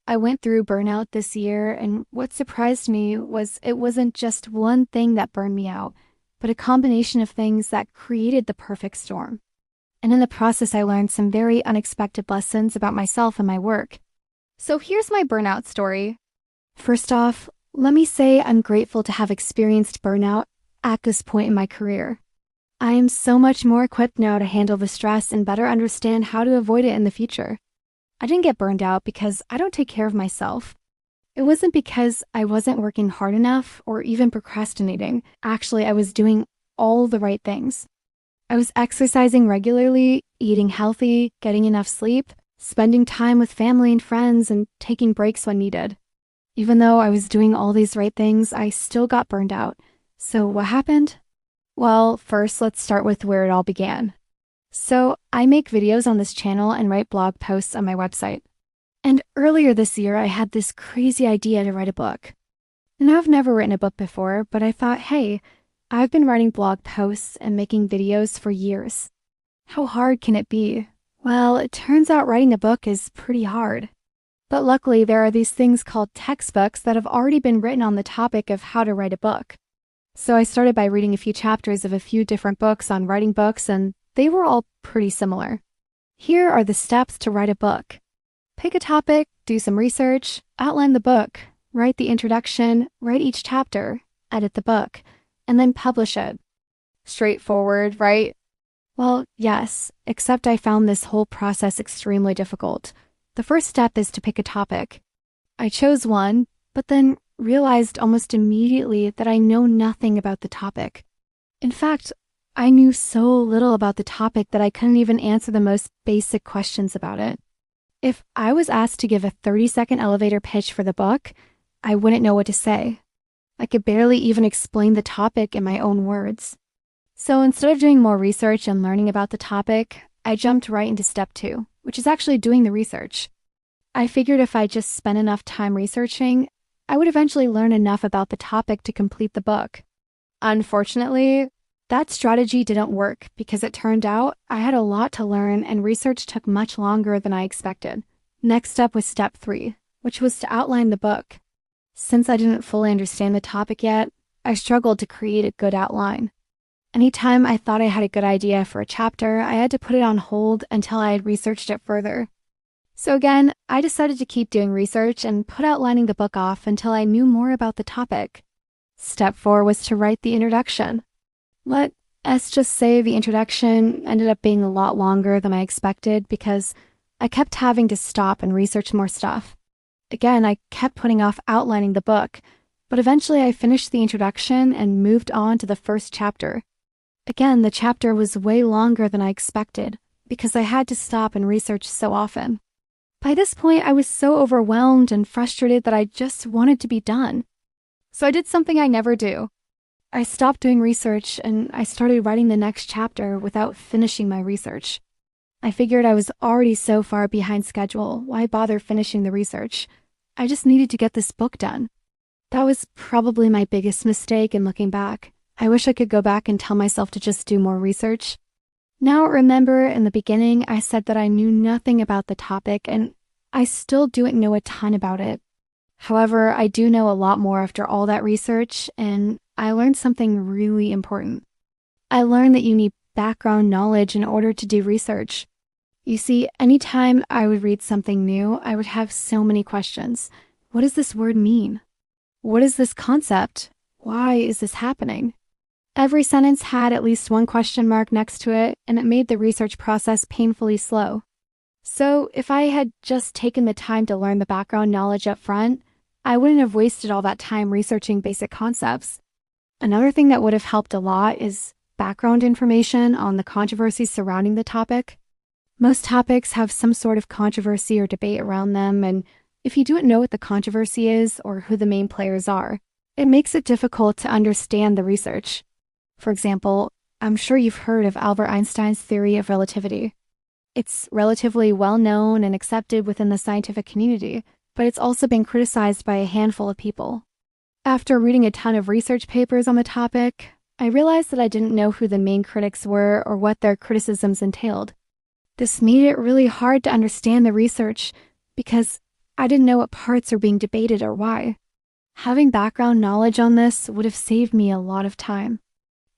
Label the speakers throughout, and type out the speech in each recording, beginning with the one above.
Speaker 1: I went through burnout this year, and what surprised me was it wasn't just one thing that burned me out, but a combination of things that created the perfect storm. And in the process, I learned some very unexpected lessons about myself and my work. So here's my burnout story. First off, let me say I'm grateful to have experienced burnout at this point in my career. I am so much more equipped now to handle the stress and better understand how to avoid it in the future. I didn't get burned out because I don't take care of myself. It wasn't because I wasn't working hard enough or even procrastinating. Actually, I was doing all the right things. I was exercising regularly, eating healthy, getting enough sleep, spending time with family and friends, and taking breaks when needed. Even though I was doing all these right things, I still got burned out. So what happened? Well, first, let's start with where it all began. So I make videos on this channel and write blog posts on my website. And earlier this year, I had this crazy idea to write a book. And I've never written a book before, but I thought, hey, I've been writing blog posts and making videos for years. How hard can it be? Well, it turns out writing a book is pretty hard. But luckily, there are these things called textbooks that have already been written on the topic of how to write a book. So I started by reading a few chapters of a few different books on writing books, and they were all pretty similar. Here are the steps to write a book. Pick a topic, do some research, outline the book, write the introduction, write each chapter, edit the book, and then publish it. Straightforward, right? Well, yes, except I found this whole process extremely difficult. The first step is to pick a topic. I chose one, but then realized almost immediately that I know nothing about the topic. In fact, I knew so little about the topic that I couldn't even answer the most basic questions about it. If I was asked to give a 30-second elevator pitch for the book, I wouldn't know what to say. I could barely even explain the topic in my own words. So instead of doing more research and learning about the topic, I jumped right into step 2, which is actually doing the research. I figured if I just spent enough time researching, I would eventually learn enough about the topic to complete the book. Unfortunately, that strategy didn't work because it turned out I had a lot to learn and research took much longer than I expected. Next up was step 3, which was to outline the book. Since I didn't fully understand the topic yet, I struggled to create a good outline. Anytime I thought I had a good idea for a chapter, I had to put it on hold until I had researched it further. So again, I decided to keep doing research and put outlining the book off until I knew more about the topic. Step 4 was to write the introduction. Let's just say the introduction ended up being a lot longer than I expected because I kept having to stop and research more stuff. Again, I kept putting off outlining the book, but eventually I finished the introduction and moved on to the first chapter. Again, the chapter was way longer than I expected because I had to stop and research so often. By this point, I was so overwhelmed and frustrated that I just wanted to be done. So I did something I never do. I stopped doing research and I started writing the next chapter without finishing my research. I figured I was already so far behind schedule, why bother finishing the research? I just needed to get this book done. That was probably my biggest mistake in looking back. I wish I could go back and tell myself to just do more research. Now, remember, in the beginning, I said that I knew nothing about the topic, and I still don't know a ton about it. However, I do know a lot more after all that research, and I learned something really important. I learned that you need background knowledge in order to do research. You see, anytime I would read something new, I would have so many questions. What does this word mean? What is this concept? Why is this happening? Every sentence had at least one question mark next to it, and it made the research process painfully slow. So if I had just taken the time to learn the background knowledge up front, I wouldn't have wasted all that time researching basic concepts. Another thing that would have helped a lot is background information on the controversies surrounding the topic. Most topics have some sort of controversy or debate around them, and if you don't know what the controversy is or who the main players are, it makes it difficult to understand the research. For example, I'm sure you've heard of Albert Einstein's theory of relativity. It's relatively well known and accepted within the scientific community, but it's also been criticized by a handful of people. After reading a ton of research papers on the topic, I realized that I didn't know who the main critics were or what their criticisms entailed. This made it really hard to understand the research because I didn't know what parts were being debated or why. Having background knowledge on this would have saved me a lot of time.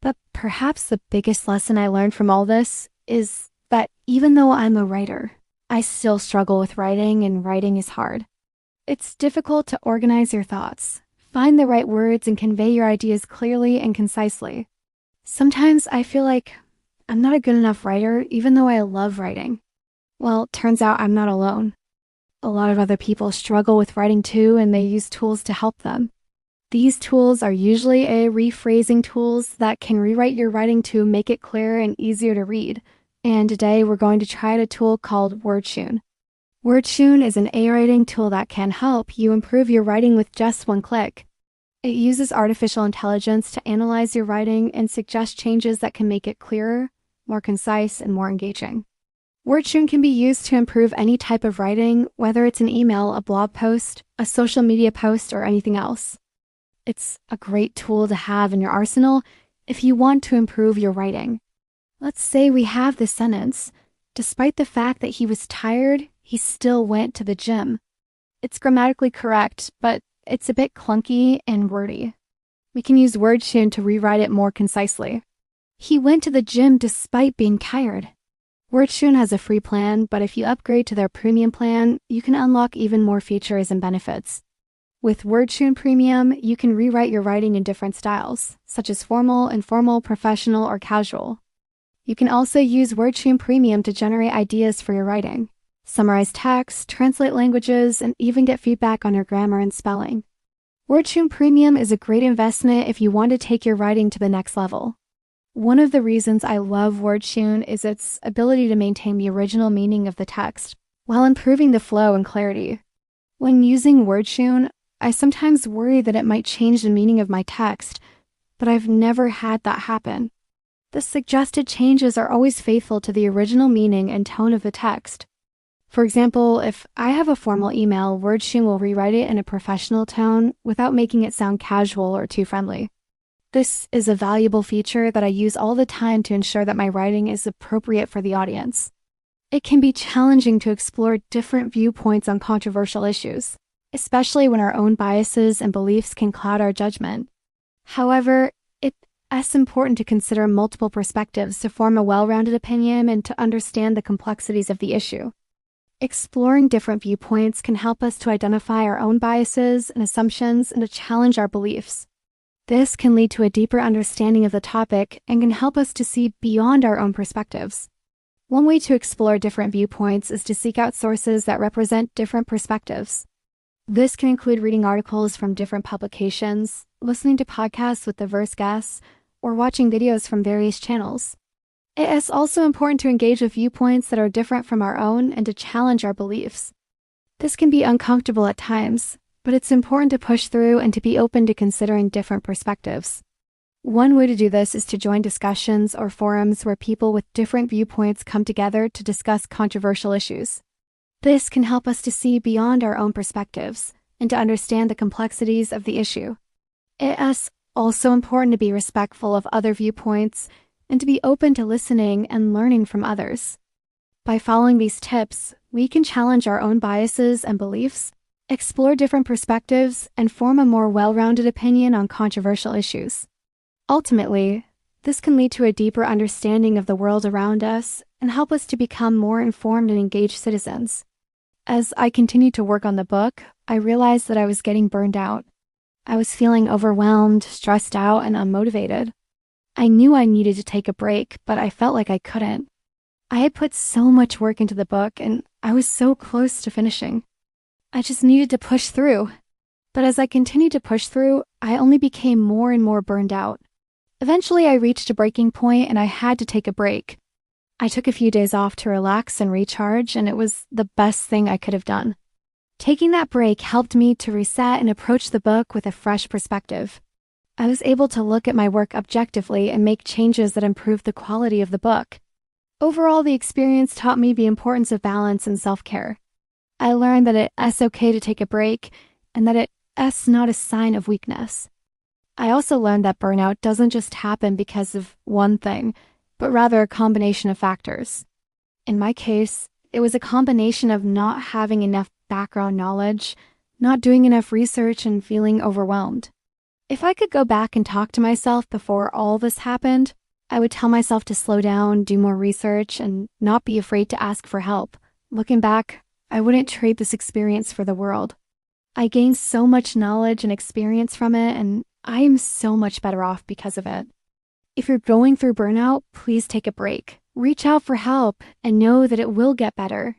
Speaker 1: But perhaps the biggest lesson I learned from all this is that even though I'm a writer, I still struggle with writing, and writing is hard. It's difficult to organize your thoughts, find the right words, and convey your ideas clearly and concisely. Sometimes I feel like I'm not a good enough writer, even though I love writing. Well, turns out I'm not alone. A lot of other people struggle with writing too, and they use tools to help them. These tools are usually rephrasing tools that can rewrite your writing to make it clearer and easier to read. And today we're going to try a tool called WordTune. WordTune is an writing tool that can help you improve your writing with just one click. It uses artificial intelligence to analyze your writing and suggest changes that can make it clearer, more concise, and more engaging. WordTune can be used to improve any type of writing, whether it's an email, a blog post, a social media post, or anything else. It's a great tool to have in your arsenal if you want to improve your writing. Let's say we have this sentence: despite the fact that he was tired, he still went to the gym. It's grammatically correct, but it's a bit clunky and wordy. We can use WordTune to rewrite it more concisely. He went to the gym despite being tired. WordTune has a free plan, but if you upgrade to their premium plan, you can unlock even more features and benefits. With WordTune Premium, you can rewrite your writing in different styles, such as formal, informal, professional, or casual. You can also use WordTune Premium to generate ideas for your writing, summarize text, translate languages, and even get feedback on your grammar and spelling. WordTune Premium is a great investment if you want to take your writing to the next level. One of the reasons I love WordTune is its ability to maintain the original meaning of the text while improving the flow and clarity. When using WordTune, I sometimes worry that it might change the meaning of my text, but I've never had that happen. The suggested changes are always faithful to the original meaning and tone of the text. For example, if I have a formal email, WordTune will rewrite it in a professional tone without making it sound casual or too friendly. This is a valuable feature that I use all the time to ensure that my writing is appropriate for the audience. It can be challenging to explore different viewpoints on controversial issues, especially when our own biases and beliefs can cloud our judgment. However, it's important to consider multiple perspectives to form a well-rounded opinion and to understand the complexities of the issue. Exploring different viewpoints can help us to identify our own biases and assumptions and to challenge our beliefs. This can lead to a deeper understanding of the topic and can help us to see beyond our own perspectives. One way to explore different viewpoints is to seek out sources that represent different perspectives. This can include reading articles from different publications, listening to podcasts with diverse guests, or watching videos from various channels. It is also important to engage with viewpoints that are different from our own and to challenge our beliefs. This can be uncomfortable at times, but it's important to push through and to be open to considering different perspectives. One way to do this is to join discussions or forums where people with different viewpoints come together to discuss controversial issues. This can help us to see beyond our own perspectives and to understand the complexities of the issue. It is also important to be respectful of other viewpoints and to be open to listening and learning from others. By following these tips, we can challenge our own biases and beliefs, explore different perspectives, and form a more well-rounded opinion on controversial issues. Ultimately, this can lead to a deeper understanding of the world around us and help us to become more informed and engaged citizens. As I continued to work on the book, I realized that I was getting burned out. I was feeling overwhelmed, stressed out, and unmotivated. I knew I needed to take a break, but I felt like I couldn't. I had put so much work into the book, and I was so close to finishing. I just needed to push through. But as I continued to push through, I only became more and more burned out. Eventually, I reached a breaking point, and I had to take a break. I took a few days off to relax and recharge, and it was the best thing I could have done. Taking that break helped me to reset and approach the book with a fresh perspective. I was able to look at my work objectively and make changes that improved the quality of the book. Overall, the experience taught me the importance of balance and self-care. I learned that it's okay to take a break and that it's not a sign of weakness. I also learned that burnout doesn't just happen because of one thing, but rather a combination of factors. In my case, it was a combination of not having enough background knowledge, not doing enough research, and feeling overwhelmed. If I could go back and talk to myself before all this happened, I would tell myself to slow down, do more research, and not be afraid to ask for help. Looking back, I wouldn't trade this experience for the world. I gained so much knowledge and experience from it, and I am so much better off because of it. If you're going through burnout, please take a break. Reach out for help and know that it will get better.